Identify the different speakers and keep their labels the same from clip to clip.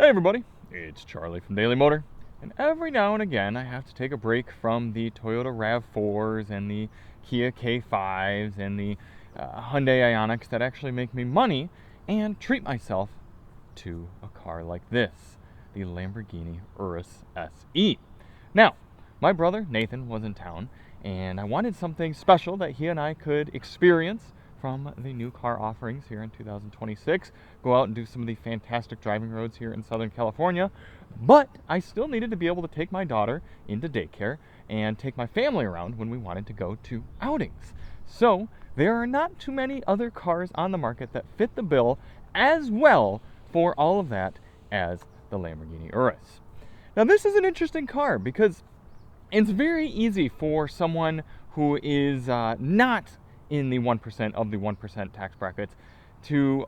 Speaker 1: Hey everybody, it's Charlie from Daily Motor, and every now and again I have to take a break from the Toyota RAV4s and the Kia K5s and the Hyundai Ioniqs that actually make me money and treat myself to a car like this, the Lamborghini Urus SE. Now, my brother Nathan was in town and I wanted something special that he and I could experience from the new car offerings here in 2026, go out and do some of the fantastic driving roads here in Southern California, but I still needed to be able to take my daughter into daycare and take my family around when we wanted to go to outings. So there are not too many other cars on the market that fit the bill as well for all of that as the Lamborghini Urus. Now this is an interesting car because it's very easy for someone who is not in the 1% of the 1% tax brackets to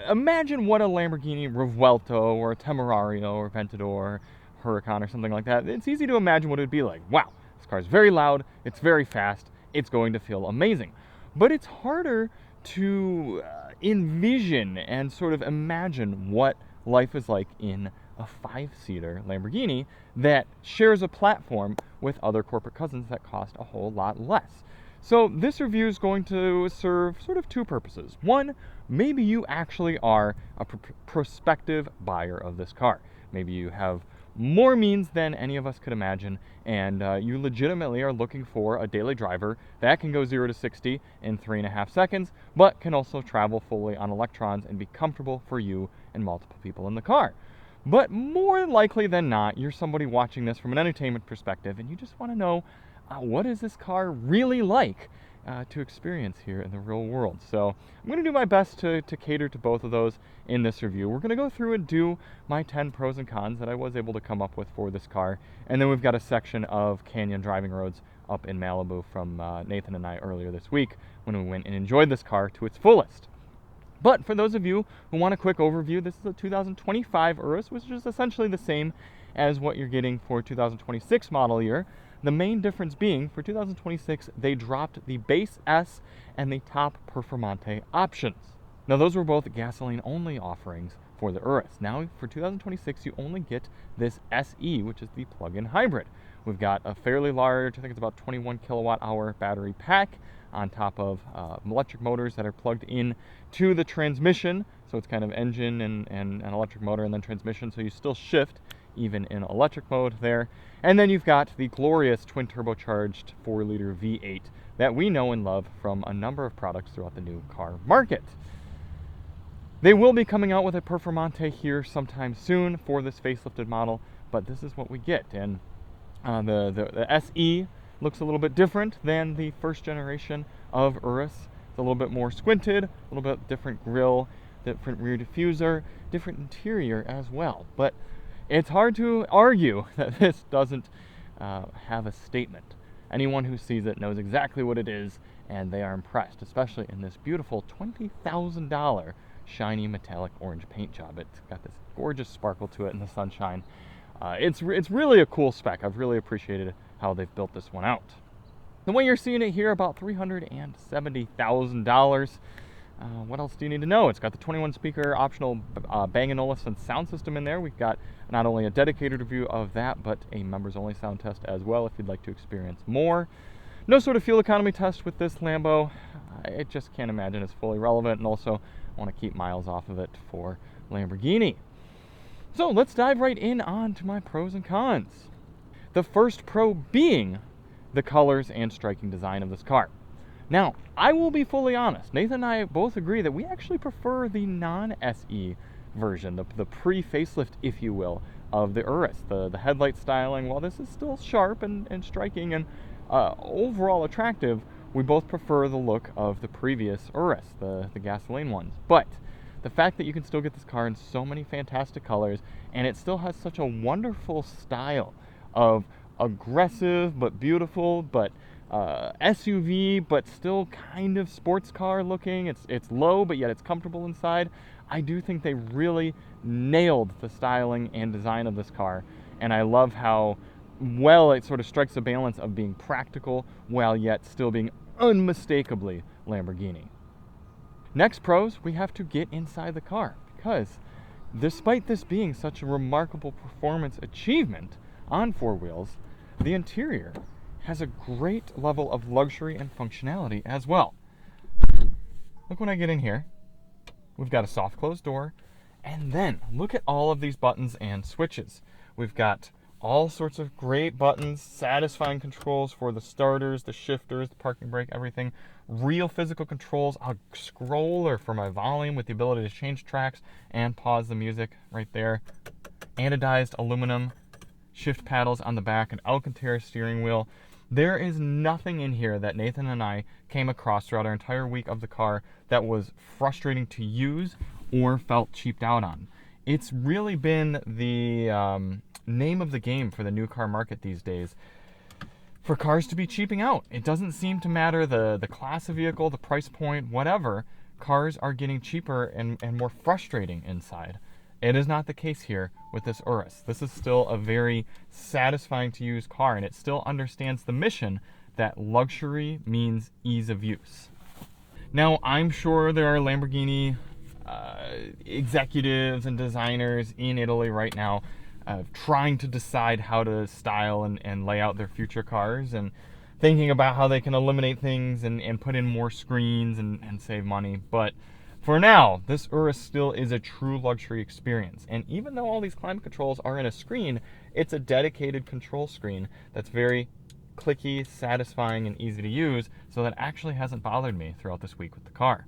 Speaker 1: imagine what a Lamborghini Revuelto or a Temerario or Aventador, Huracan or something like that. It's easy to imagine what it would be like. Wow, this car is very loud, it's very fast, it's going to feel amazing. But it's harder to envision and sort of imagine what life is like in a 5-seater Lamborghini that shares a platform with other corporate cousins that cost a whole lot less. So this review is going to serve sort of two purposes. One, maybe you actually are a prospective buyer of this car. Maybe you have more means than any of us could imagine, and you legitimately are looking for a daily driver that can go 0 to 60 in 3.5 seconds, but can also travel fully on electrons and be comfortable for you and multiple people in the car. But more likely than not, you're somebody watching this from an entertainment perspective, and you just want to know, what is this car really like to experience here in the real world? So I'm going to do my best to cater to both of those in this review. We're going to go through and do my 10 pros and cons that I was able to come up with for this car. And then we've got a section of canyon driving roads up in Malibu from Nathan and I earlier this week when we went and enjoyed this car to its fullest. But for those of you who want a quick overview, this is a 2025 Urus, which is essentially the same as what you're getting for 2026 model year. The main difference being, for 2026, they dropped the base S and the top Performante options. Now, those were both gasoline-only offerings for the Urus. Now, for 2026, you only get this SE, which is the plug-in hybrid. We've got a fairly large, I think it's about 21 kilowatt-hour battery pack on top of electric motors that are plugged in to the transmission. So it's kind of engine and an electric motor and then transmission, so you still shift even in electric mode there. And then you've got the glorious twin turbocharged 4-liter V8 that we know and love from a number of products throughout the new car market. They will be coming out with a Performante here sometime soon for this facelifted model, but this is what we get. And the SE looks a little bit different than the first generation of Urus. It's a little bit more squinted, a little bit different grille, different rear diffuser, different interior as well. But it's hard to argue that this doesn't have a statement. Anyone who sees it knows exactly what it is, and they are impressed, especially in this beautiful $20,000 shiny metallic orange paint job. It's got this gorgeous sparkle to it in the sunshine. It's really a cool spec. I've really appreciated how they've built this one out. The way you're seeing it here, about $370,000. What else do you need to know? It's got the 21 speaker optional Bang & Olufsen sound system in there. We've got not only a dedicated review of that, but a members only sound test as well if you'd like to experience more. No sort of fuel economy test with this Lambo. I just can't imagine it's fully relevant, and also I want to keep miles off of it for Lamborghini. So let's dive right in on to my pros and cons. The first pro being the colors and striking design of this car. Now, I will be fully honest. Nathan and I both agree that we actually prefer the non-SE version, the pre-facelift, if you will, of the Urus. The headlight styling, while this is still sharp and striking and overall attractive, we both prefer the look of the previous Urus, the gasoline ones. But the fact that you can still get this car in so many fantastic colors, and it still has such a wonderful style of aggressive but beautiful, but SUV, but still kind of sports car looking. It's low, but yet it's comfortable inside. I do think they really nailed the styling and design of this car, and I love how well it sort of strikes a balance of being practical while yet still being unmistakably Lamborghini. Next pros, we have to get inside the car, because despite this being such a remarkable performance achievement on four wheels, the interior has a great level of luxury and functionality as well. Look, when I get in here, we've got a soft closed door, and then look at all of these buttons and switches. We've got all sorts of great buttons, satisfying controls for the starters, the shifters, the parking brake, everything. Real physical controls, a scroller for my volume with the ability to change tracks and pause the music right there. Anodized aluminum shift paddles on the back, an Alcantara steering wheel. There is nothing in here that Nathan and I came across throughout our entire week of the car that was frustrating to use or felt cheaped out on. It's really been the name of the game for the new car market these days, for cars to be cheaping out. It doesn't seem to matter the class of vehicle, the price point, whatever. Cars are getting cheaper and more frustrating inside. It is not the case here with this Urus. This is still a very satisfying to use car, and it still understands the mission that luxury means ease of use. Now, I'm sure there are Lamborghini executives and designers in Italy right now trying to decide how to style and lay out their future cars, and thinking about how they can eliminate things and put in more screens and save money. But for now, this Urus still is a true luxury experience. And even though all these climate controls are in a screen, it's a dedicated control screen that's very clicky, satisfying, and easy to use, so that actually hasn't bothered me throughout this week with the car.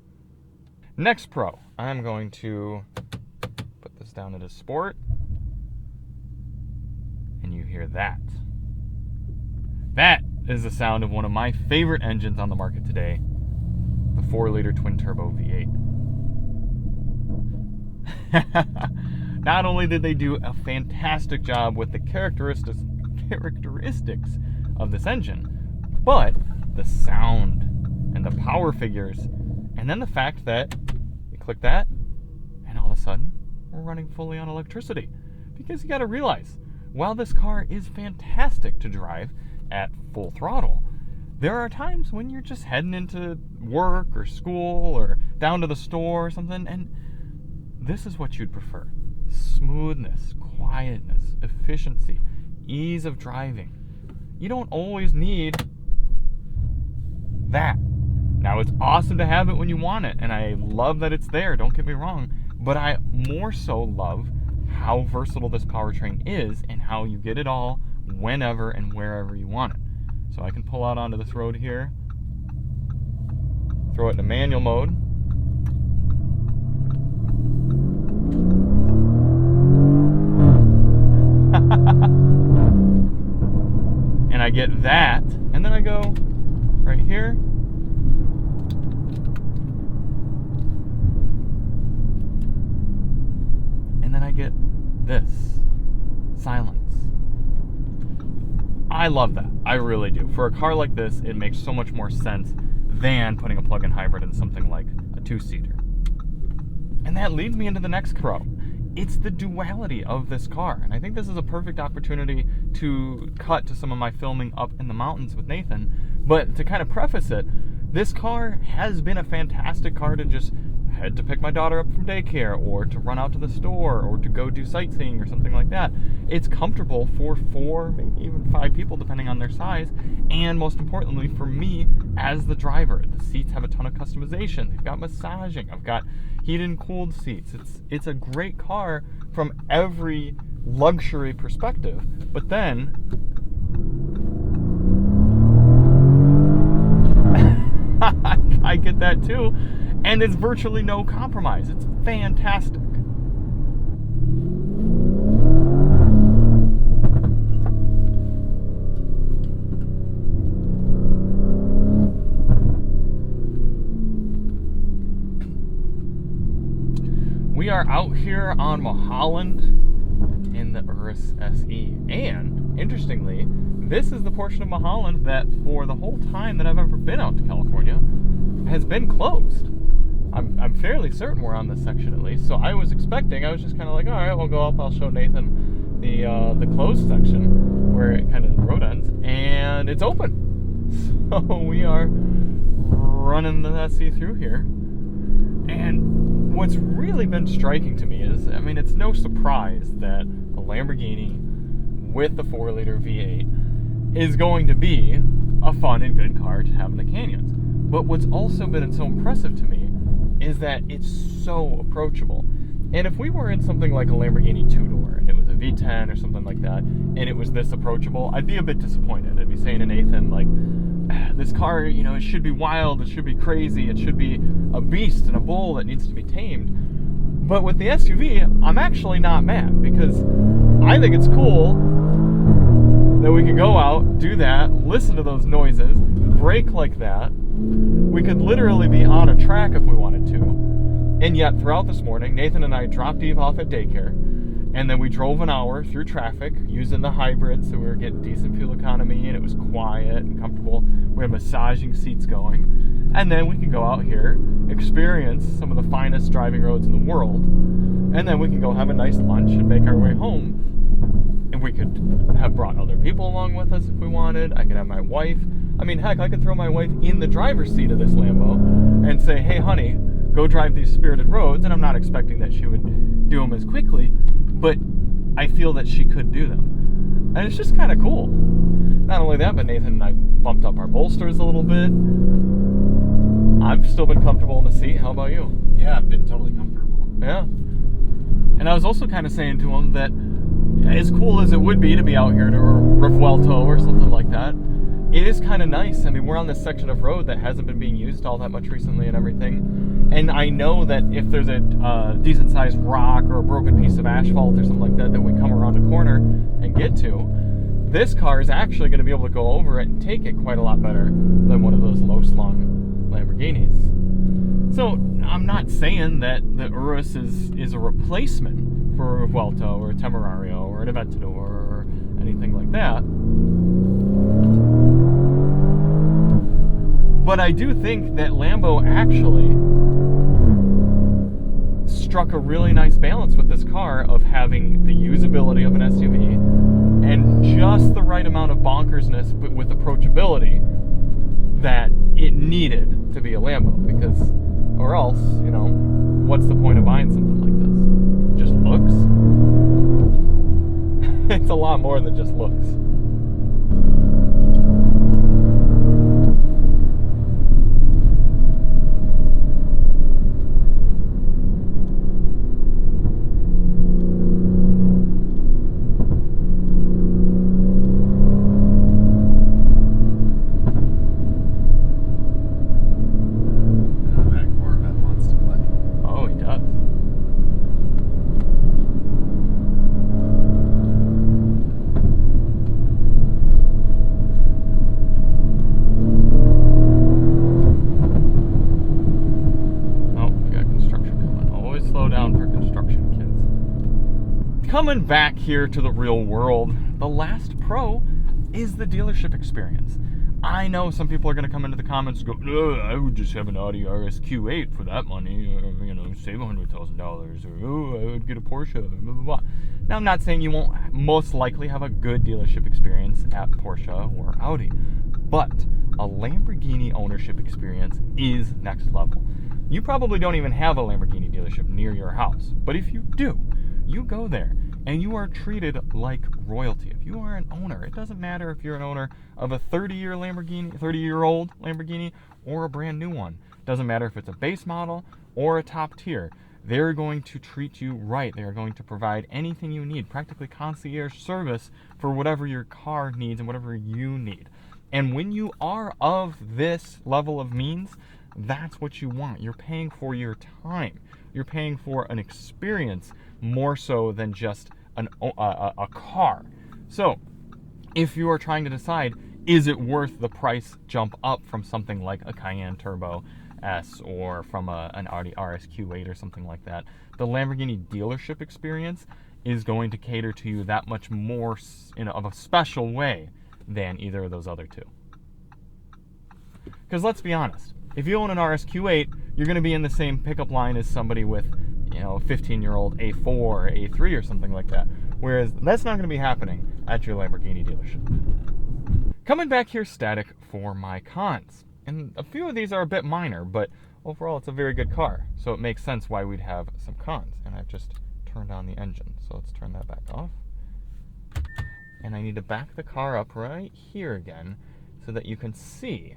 Speaker 1: Next Pro, I'm going to put this down into Sport, and you hear that. That is the sound of one of my favorite engines on the market today, the 4-liter twin-turbo V8. Not only did they do a fantastic job with the characteristics of this engine, but the sound and the power figures, and then the fact that you click that, and all of a sudden, we're running fully on electricity. Because you gotta realize, while this car is fantastic to drive at full throttle, there are times when you're just heading into work or school or down to the store or something, and this is what you'd prefer. Smoothness, quietness, efficiency, ease of driving. You don't always need that. Now, it's awesome to have it when you want it, and I love that it's there, don't get me wrong, but I more so love how versatile this powertrain is and how you get it all whenever and wherever you want it. So I can pull out onto this road here, throw it in a manual mode, and I get that, and then I go right here, and then I get this silence. I love that. I really do. For a car like this, it makes so much more sense than putting a plug-in hybrid in something like a two-seater. And that leads me into the next Pro. It's the duality of this car. And I think this is a perfect opportunity to cut to some of my filming up in the mountains with Nathan. But to kind of preface it, this car has been a fantastic car to just head to pick my daughter up from daycare, or to run out to the store, or to go do sightseeing or something like that. It's comfortable for 4, maybe even 5 people, depending on their size, and most importantly for me as the driver. The seats have a ton of customization. They've got massaging. I've got heated and cooled seats. It's a great car from every luxury perspective. But then I get that too. And it's virtually no compromise. It's fantastic. We are out here on Mulholland in the Urus SE. And, interestingly, this is the portion of Mulholland that, for the whole time that I've ever been out to California, has been closed. I'm fairly certain we're on this section at least. So I was just kind of like, all right, we'll go up. I'll show Nathan the closed section where it kind of the road ends, and it's open. So we are running the SE through here, and what's really been striking to me is, I mean, it's no surprise that a Lamborghini with the 4-liter V8 is going to be a fun and good car to have in the canyons. But what's also been so impressive to me is that it's so approachable. And if we were in something like a Lamborghini 2-door, and it was a V10 or something like that, and it was this approachable, I'd be a bit disappointed. I'd be saying to Nathan, like, this car, you know, it should be wild, it should be crazy, it should be a beast and a bull that needs to be tamed. But with the SUV, I'm actually not mad, because I think it's cool that we could go out, do that, listen to those noises, brake like that. We could literally be on a track if we wanted to. And yet, throughout this morning, Nathan and I dropped Eve off at daycare, and then we drove an hour through traffic using the hybrid, so we were getting decent fuel economy, and it was quiet and comfortable. We had massaging seats going. And then we can go out here, experience some of the finest driving roads in the world, and then we can go have a nice lunch and make our way home. And we could have brought other people along with us if we wanted. I could have my wife. I mean, heck, I could throw my wife in the driver's seat of this Lambo and say, hey, honey, go drive these spirited roads. And I'm not expecting that she would do them as quickly, but I feel that she could do them. And it's just kind of cool. Not only that, but Nathan and I bumped up our bolsters a little bit. I've still been comfortable in the seat. How about you?
Speaker 2: Yeah, I've been totally comfortable.
Speaker 1: Yeah. And I was also kind of saying to him that as cool as it would be to be out here to Revuelto or something like that, it is kind of nice. I mean, we're on this section of road that hasn't been being used all that much recently and everything. And I know that if there's a decent-sized rock or a broken piece of asphalt or something like that that we come around a corner and get to, this car is actually going to be able to go over it and take it quite a lot better than one of those low-slung Lamborghinis. So I'm not saying that the Urus is a replacement for a Revuelto or a Temerario or an Aventador or anything like that. But I do think that Lambo actually struck a really nice balance with this car of having the usability of an SUV and just the right amount of bonkersness, but with approachability that it needed to be a Lambo. Because, or else, you know, what's the point of buying something like this? Just looks? It's a lot more than just looks. Coming back here to the real world, the last pro is the dealership experience. I know some people are going to come into the comments and go, I would just have an Audi RS Q8 for that money, or, you know, save $100,000, or, I would get a Porsche, blah, blah, blah. Now, I'm not saying you won't most likely have a good dealership experience at Porsche or Audi, but a Lamborghini ownership experience is next level. You probably don't even have a Lamborghini dealership near your house, but if you do, you go there and you are treated like royalty. If you are an owner, it doesn't matter if you're an owner of a 30-year-old Lamborghini or a brand new one. Doesn't matter if it's a base model or a top tier. They're going to treat you right. They are going to provide anything you need, practically concierge service for whatever your car needs and whatever you need. And when you are of this level of means, that's what you want. You're paying for your time. You're paying for an experience more so than just a car. So, if you are trying to decide, is it worth the price jump up from something like a Cayenne Turbo S or from an Audi RS Q8 or something like that, the Lamborghini dealership experience is going to cater to you that much more of a special way than either of those other two. Because let's be honest, if you own an RS Q8, you're going to be in the same pickup line as somebody with, you know, a 15-year-old A4 or A3 or something like that. Whereas that's not going to be happening at your Lamborghini dealership. Coming back here static for my cons. And a few of these are a bit minor, but overall it's a very good car. So it makes sense why we'd have some cons. And I've just turned on the engine. So let's turn that back off. And I need to back the car up right here again so that you can see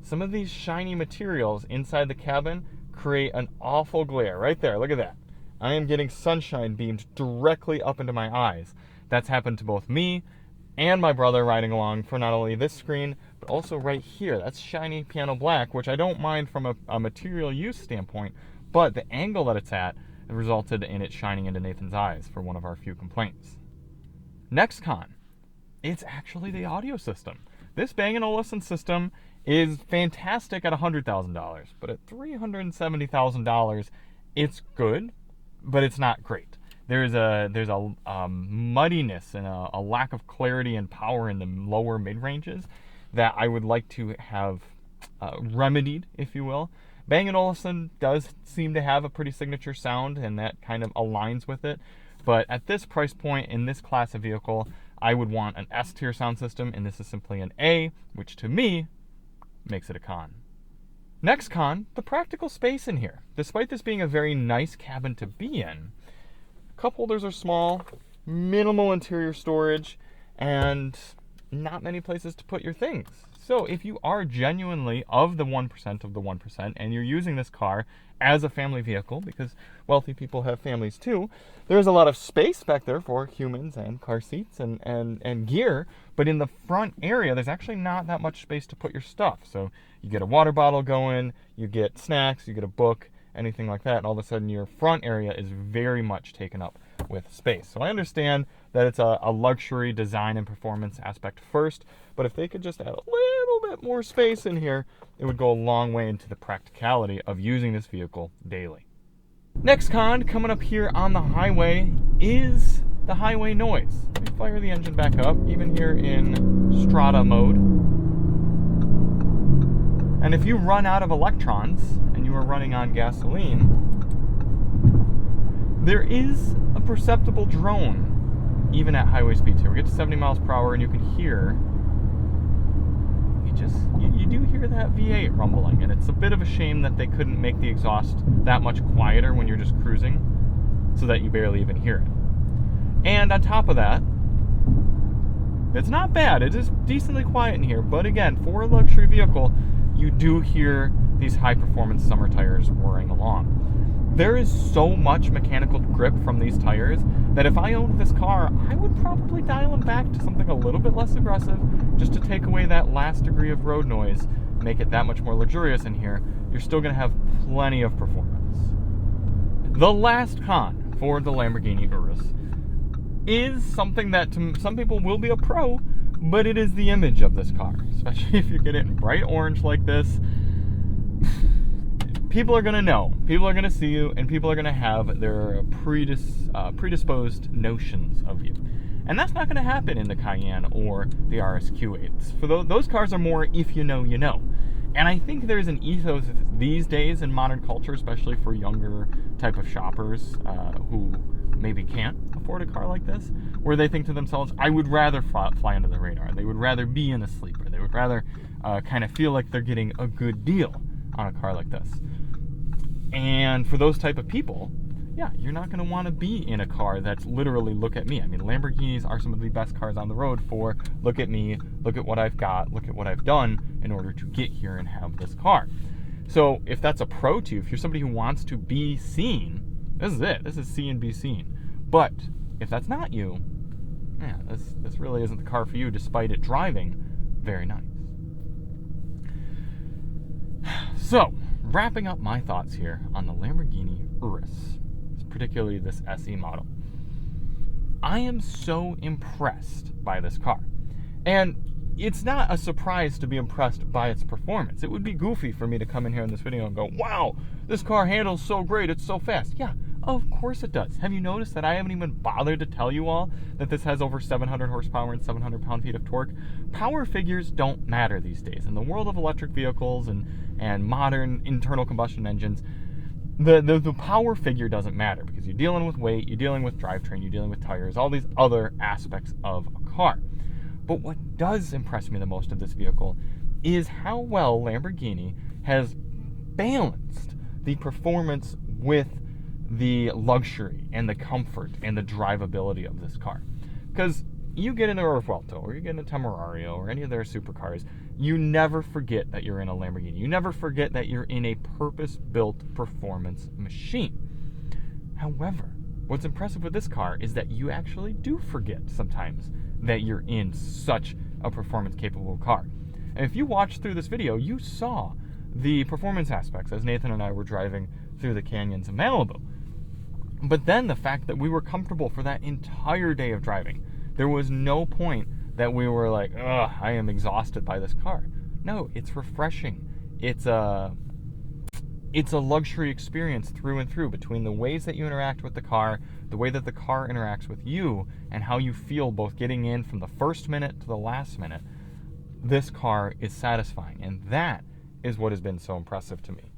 Speaker 1: some of these shiny materials inside the cabin create an awful glare. Right there, look at that. I am getting sunshine beamed directly up into my eyes. That's happened to both me and my brother riding along for not only this screen, but also right here. That's shiny piano black, which I don't mind from a material use standpoint, but the angle that it's at resulted in it shining into Nathan's eyes for one of our few complaints. Next con, it's actually the audio system. This Bang & Olufsen system is fantastic at $100,000, but at $370,000, it's good, but it's not great. There's a muddiness and a lack of clarity and power in the lower mid-ranges that I would like to have remedied, if you will. Bang & Olufsen does seem to have a pretty signature sound, and that kind of aligns with it. But at this price point, in this class of vehicle, I would want an S-tier sound system, and this is simply an A, which to me makes it a con. Next con, the practical space in here. Despite this being a very nice cabin to be in, cup holders are small, minimal interior storage, and not many places to put your things. So if you are genuinely of the 1% of the 1% and you're using this car as a family vehicle, because wealthy people have families too, there's a lot of space back there for humans and car seats and gear, but in the front area there's actually not that much space to put your stuff. So you get a water bottle going, you get snacks, you get a book, anything like that, and all of a sudden your front area is very much taken up with space. So I understand that it's a luxury design and performance aspect first, but if they could just add a little bit more space in here, it would go a long way into the practicality of using this vehicle daily. Next con coming up here on the highway is the highway noise. Let me fire the engine back up, even here in Strata mode. And if you run out of electrons and you are running on gasoline, there is a perceptible drone even at highway speeds here. We get to 70 miles per hour and you can hear, you do hear that V8 rumbling, and it's a bit of a shame that they couldn't make the exhaust that much quieter when you're just cruising so that you barely even hear it. And on top of that, it's not bad. It is decently quiet in here, but again, for a luxury vehicle, you do hear these high-performance summer tires whirring along. There is so much mechanical grip from these tires that if I owned this car, I would probably dial them back to something a little bit less aggressive just to take away that last degree of road noise, make it that much more luxurious in here. You're still going to have plenty of performance. The last con for the Lamborghini Urus is something that to some people will be a pro, but it is the image of this car, especially if you get it in bright orange like this. People are going to know, people are going to see you, and people are going to have their predisposed notions of you. And that's not going to happen in the Cayenne or the RSQ8s. For those cars are more if you know, you know. And I think there's an ethos these days in modern culture, especially for younger type of shoppers who maybe can't afford a car like this, where they think to themselves, I would rather fly under the radar. They would rather be in a sleeper. They would rather kind of feel like they're getting a good deal on a car like this. And for those type of people, yeah, you're not going to want to be in a car that's literally look at me. I mean, Lamborghinis are some of the best cars on the road for look at me, look at what I've got, look at what I've done in order to get here and have this car. So if that's a pro to you, if you're somebody who wants to be seen, this is it. This is see and be seen. But if that's not you, yeah, this really isn't the car for you, despite it driving very nice. So, wrapping up my thoughts here on the Lamborghini Urus, particularly this SE model. I am so impressed by this car. And it's not a surprise to be impressed by its performance. It would be goofy for me to come in here in this video and go, wow, this car handles so great, it's so fast. Yeah, of course it does. Have you noticed that I haven't even bothered to tell you all that this has over 700 horsepower and 700 pound-feet of torque? Power figures don't matter these days. In the world of electric vehicles and modern internal combustion engines, the power figure doesn't matter because you're dealing with weight, you're dealing with drivetrain, you're dealing with tires, all these other aspects of a car. But what does impress me the most of this vehicle is how well Lamborghini has balanced the performance with the luxury and the comfort and the drivability of this car. Because you get into a Vuelto or you get into a Temerario or any of their supercars, you never forget that you're in a Lamborghini. You never forget that you're in a purpose-built performance machine. However, what's impressive with this car is that you actually do forget sometimes that you're in such a performance-capable car. And if you watched through this video, you saw the performance aspects as Nathan and I were driving through the canyons of Malibu. But then the fact that we were comfortable for that entire day of driving. There was no point that we were like, ugh, I am exhausted by this car. No, it's refreshing. It's a luxury experience through and through, between the ways that you interact with the car, the way that the car interacts with you, and how you feel both getting in from the first minute to the last minute. This car is satisfying, and that is what has been so impressive to me.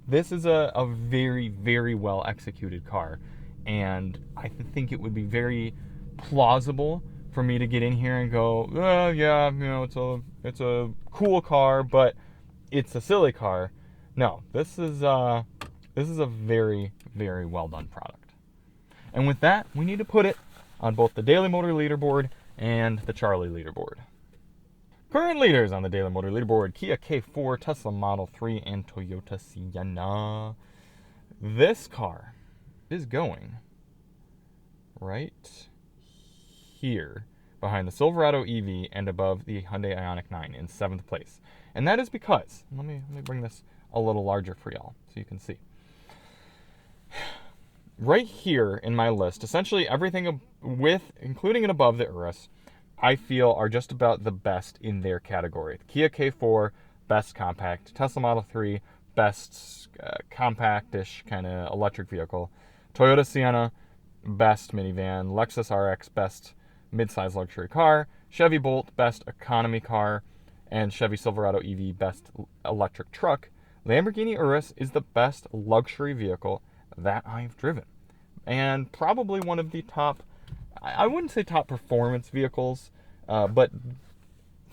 Speaker 1: This is a very, very well executed car, and I think it would be very plausible for me to get in here and go, oh, yeah, it's a cool car, but it's a silly car. No, this is a very, very well done product. And with that, we need to put it on both the Daily Motor Leaderboard and the Charlie Leaderboard. Current leaders on the Daily Motor Leaderboard: Kia K4, Tesla Model 3, and Toyota Sienna. This car is going right here behind the Silverado EV and above the Hyundai Ioniq 9 in 7th place. And that is because, let me bring this a little larger for y'all so you can see. Right here in my list, essentially everything with, including and above the Urus, I feel are just about the best in their category. Kia K4, best compact. Tesla Model 3, best compact-ish kind of electric vehicle. Toyota Sienna, best minivan. Lexus RX, best mid-size luxury car. Chevy Bolt, best economy car. And Chevy Silverado EV, best electric truck. Lamborghini Urus is the best luxury vehicle that I've driven. And probably one of the top, I wouldn't say top performance vehicles, but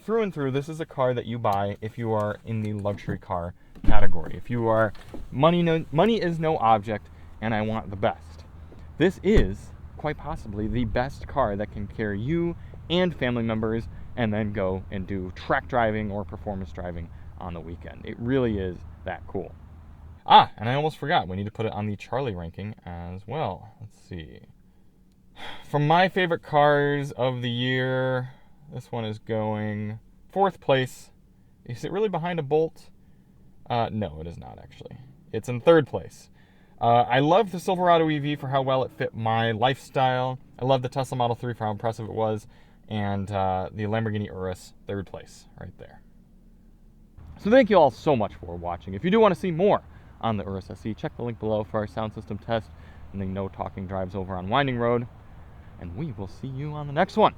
Speaker 1: through and through, this is a car that you buy if you are in the luxury car category. If you are, money is no object, and I want the best. This is quite possibly the best car that can carry you and family members and then go and do track driving or performance driving on the weekend. It really is that cool. And I almost forgot, we need to put it on the Charlie ranking as well. Let's see. From my favorite cars of the year, this one is going 4th place. Is it really behind a Bolt? No, it is not actually. It's in 3rd place. I love the Silverado EV for how well it fit my lifestyle. I love the Tesla Model 3 for how impressive it was. And the Lamborghini Urus, 3rd place, right there. So thank you all so much for watching. If you do want to see more on the Urus SE, check the link below for our sound system test and the no talking drives over on Winding Road. And we will see you on the next one.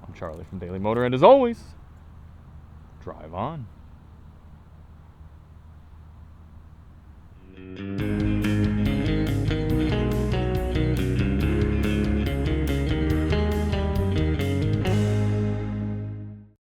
Speaker 1: I'm Charlie from Daily Motor, and as always, drive on.